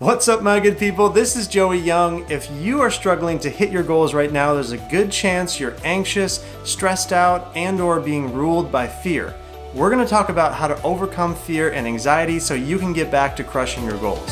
What's up, my good people? This is Joey Young. If you are struggling to hit your goals right now, there's a good chance you're anxious, stressed out, and/or being ruled by fear. We're going to talk about how to overcome fear and anxiety so you can get back to crushing your goals.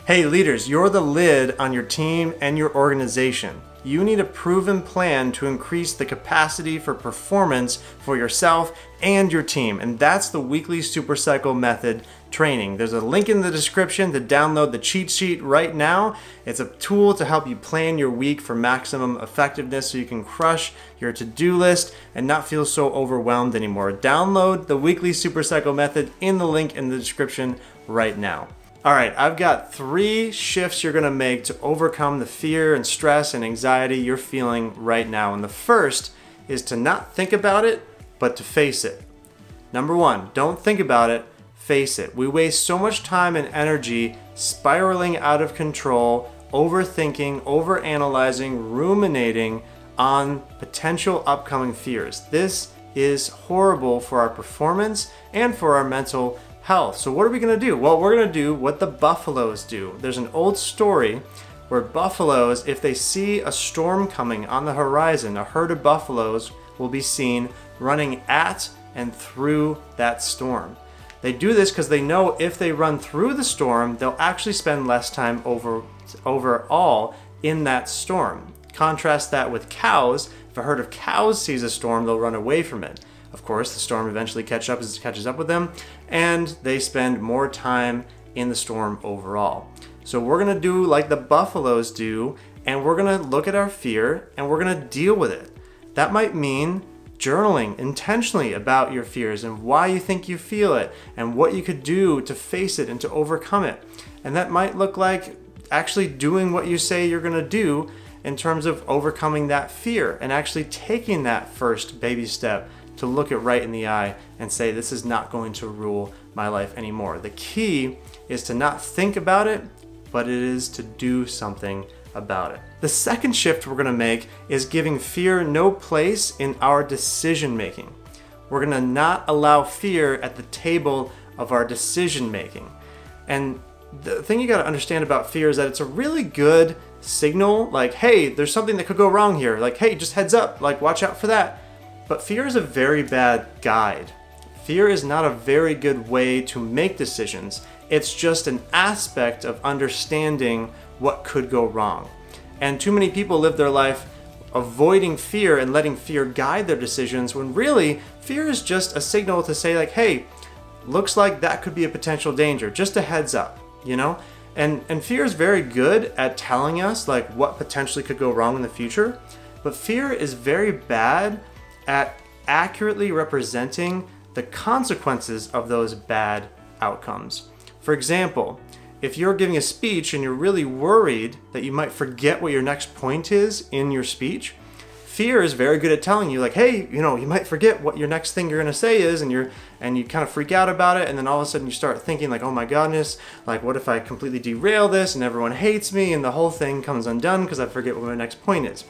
Hey leaders, you're the lid on your team and your organization. You need a proven plan to increase the capacity for performance for yourself and your team, and that's the weekly Super Cycle Method training. There's a link in the description to download the cheat sheet right now. It's a tool to help you plan your week for maximum effectiveness so you can crush your to-do list and not feel so overwhelmed anymore. Download the weekly Super Cycle Method in the link in the description right now. All right, I've got 3 shifts you're gonna make to overcome the fear and stress and anxiety you're feeling right now. And the first is to not think about it, but to face it. Number 1, don't think about it, face it. We waste so much time and energy spiraling out of control, overthinking, overanalyzing, ruminating on potential upcoming fears. This is horrible for our performance and for our mental health. So what are we going to do? Well, we're going to do what the buffaloes do. There's an old story where buffaloes, if they see a storm coming on the horizon, a herd of buffaloes will be seen running at and through that storm. They do this because they know if they run through the storm, they'll actually spend less time overall in that storm. Contrast that with cows. If a herd of cows sees a storm, they'll run away from it. Of course, the storm eventually catches up with them, and they spend more time in the storm overall. So we're gonna do like the buffaloes do, and we're gonna look at our fear and we're gonna deal with it. That might mean journaling intentionally about your fears and why you think you feel it and what you could do to face it and to overcome it. And that might look like actually doing what you say you're gonna do in terms of overcoming that fear and actually taking that first baby step to look it right in the eye and say, this is not going to rule my life anymore. The key is to not think about it, but it is to do something about it. The second shift we're gonna make is giving fear no place in our decision making. We're gonna not allow fear at the table of our decision making. And the thing you gotta understand about fear is that it's a really good signal, like, hey, there's something that could go wrong here. Like, hey, just heads up, like, watch out for that. But fear is a very bad guide. Fear is not a very good way to make decisions. It's just an aspect of understanding what could go wrong. And too many people live their life avoiding fear and letting fear guide their decisions when really fear is just a signal to say like, hey, looks like that could be a potential danger, just a heads up, you know? And fear is very good at telling us like what potentially could go wrong in the future, but fear is very bad at accurately representing the consequences of those bad outcomes. For example, if you're giving a speech and you're really worried that you might forget what your next point is in your speech, fear is very good at telling you like, hey, you know, you might forget what your next thing you're gonna say is, and you kind of freak out about it, and then all of a sudden you start thinking like, oh my goodness, like what if I completely derail this and everyone hates me and the whole thing comes undone because I forget what my next point is.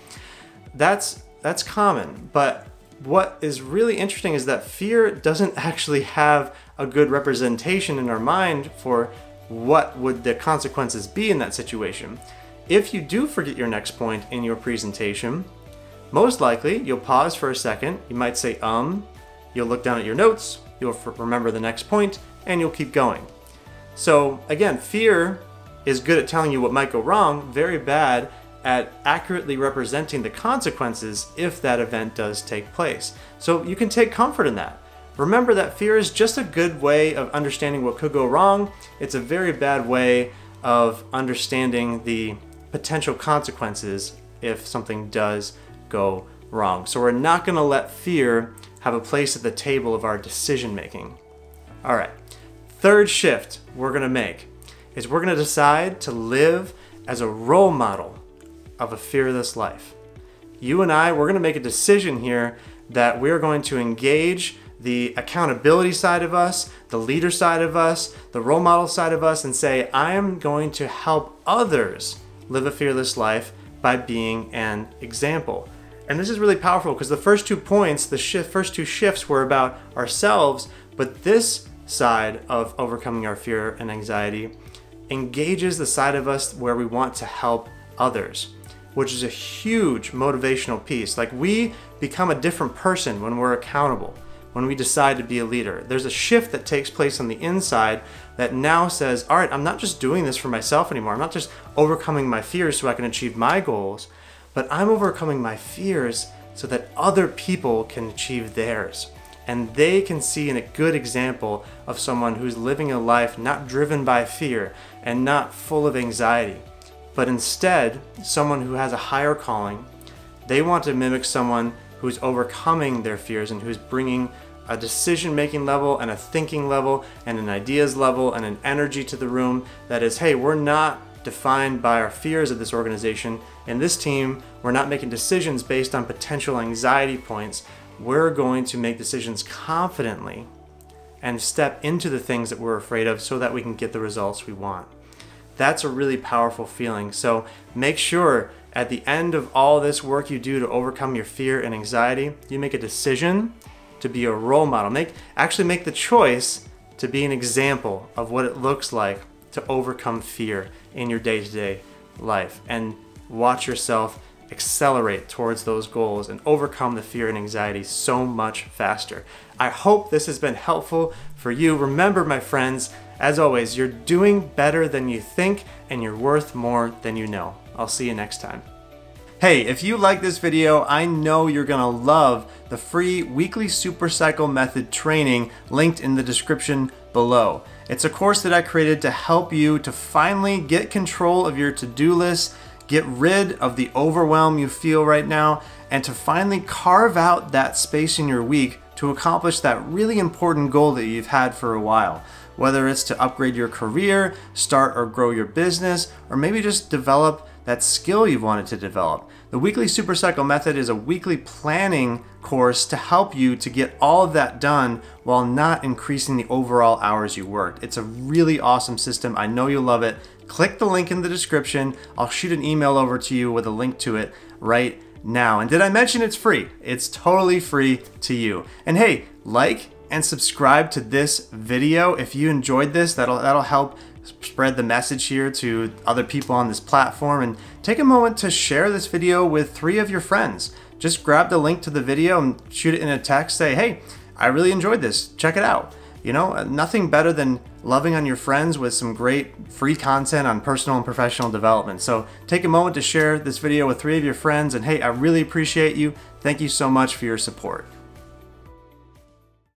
That's common, but what is really interesting is that fear doesn't actually have a good representation in our mind for what would the consequences be in that situation. If you do forget your next point in your presentation, most likely you'll pause for a second, you might say you'll look down at your notes, you'll remember the next point, and you'll keep going. So again, fear is good at telling you what might go wrong, very bad at accurately representing the consequences if that event does take place. So you can take comfort in that. Remember that fear is just a good way of understanding what could go wrong. It's a very bad way of understanding the potential consequences if something does go wrong. So we're not going to let fear have a place at the table of our decision making. All right, third shift we're going to make is we're going to decide to live as a role model of a fearless life. You and I, we're going to make a decision here that we're going to engage the accountability side of us, the leader side of us, the role model side of us, and say, I am going to help others live a fearless life by being an example. And this is really powerful because the first 2 points, first 2 shifts were about ourselves, but this side of overcoming our fear and anxiety engages the side of us where we want to help others, which is a huge motivational piece. Like, we become a different person when we're accountable, when we decide to be a leader. There's a shift that takes place on the inside that now says, all right, I'm not just doing this for myself anymore. I'm not just overcoming my fears so I can achieve my goals, but I'm overcoming my fears so that other people can achieve theirs. And they can see a good example of someone who's living a life not driven by fear and not full of anxiety, but instead someone who has a higher calling. They want to mimic someone who's overcoming their fears and who's bringing a decision-making level and a thinking level and an ideas level and an energy to the room that is, hey, we're not defined by our fears of this organization. In this team, we're not making decisions based on potential anxiety points. We're going to make decisions confidently and step into the things that we're afraid of so that we can get the results we want. That's a really powerful feeling. So make sure at the end of all this work you do to overcome your fear and anxiety, you make a decision to be a role model. Actually make the choice to be an example of what it looks like to overcome fear in your day-to-day life, and watch yourself accelerate towards those goals and overcome the fear and anxiety so much faster. I hope this has been helpful for you. Remember, my friends, as always, you're doing better than you think and you're worth more than you know. I'll see you next time. Hey, if you like this video, I know you're gonna love the free weekly Supercycle Method training linked in the description below. It's a course that I created to help you to finally get control of your to-do list, get rid of the overwhelm you feel right now, and to finally carve out that space in your week to accomplish that really important goal that you've had for a while. Whether it's to upgrade your career, start or grow your business, or maybe just develop that skill you've wanted to develop. The weekly Supercycle Method is a weekly planning course to help you to get all of that done while not increasing the overall hours you worked. It's a really awesome system. I know you'll love it. Click the link in the description. I'll shoot an email over to you with a link to it right now. And did I mention it's free? It's totally free to you. And hey, like and subscribe to this video if you enjoyed this. That'll help spread the message here to other people on this platform, and take a moment to share this video with 3 of your friends. Just grab the link to the video and shoot it in a text. Say, hey, I really enjoyed this. Check it out. You know, nothing better than loving on your friends with some great free content on personal and professional development. So take a moment to share this video with 3 of your friends, and hey, I really appreciate you. Thank you so much for your support.